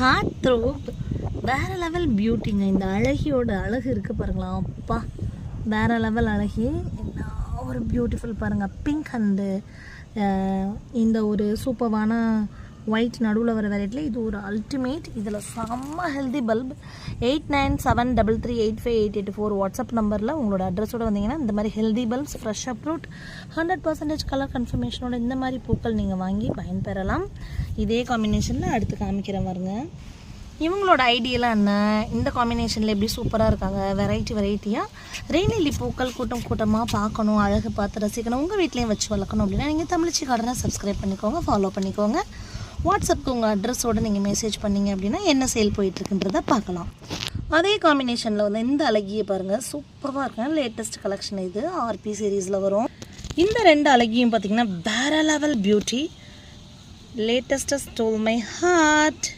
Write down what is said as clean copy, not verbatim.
Heart throb வேறு level பியூட்டிங்க. இந்த அழகியோட அழகு இருக்குது பாருங்களா, அப்பா வேறு லெவல் அழகி. என்ன ஒரு பியூட்டிஃபுல் பாருங்கள். பிங்க் அண்டு இந்த ஒரு சூப்பர்வான ஒயிட் நடுவில் வர வெரைட்டியில் இது ஒரு அல்டிமேட். இதில் செம்ம ஹெல்தி பல்ப். 8973385884 வாட்ஸ்அப் நம்பரில் உங்களோட அட்ரஸோடு வந்தீங்கன்னா இந்த மாதிரி healthy bulbs, fresh uproot, 100% colour கன்ஃபர்மேஷனோட இந்த மாதிரி பூக்கள் நீங்கள் வாங்கி பயன்பெறலாம். இதே காம்பினேஷனில் அடுத்து காமிக்கிறேன் பாருங்க. இவங்களோட ஐடியெல்லாம் என்ன, இந்த காம்பினேஷனில் எப்படி சூப்பராக இருக்காங்க. வெரைட்டியாக ரெய்னிலி பூக்கள் கூட்டமாக பார்க்கணும், அழகு பார்த்து ரசிக்கணும், உங்கள் வீட்லேயும் வச்சு வளர்க்கணும் அப்படின்னா நீங்கள் தமிழ்ச்சி கார்டனை சப்ஸ்கிரைப் பண்ணிக்கோங்க, ஃபாலோ பண்ணிக்கோங்க. வாட்ஸ்அப்புக்கு உங்கள் அட்ரஸோடு நீங்கள் மெசேஜ் பண்ணிங்க அப்படின்னா என்ன சேல் போயிட்டுருக்குன்றதை பார்க்கலாம். அதே காம்பினேஷனில் வந்து இந்த அழகியை பாருங்கள், சூப்பராக இருக்காங்க. லேட்டஸ்ட் கலெக்ஷன் இது, ஆர்பி சீரீஸில் வரும். இந்த ரெண்டு அழகியும் பார்த்திங்கன்னா வேற லெவல் பியூட்டி. லேட்டஸ்ட்டாக ஸ்டோல் மை ஹார்ட்.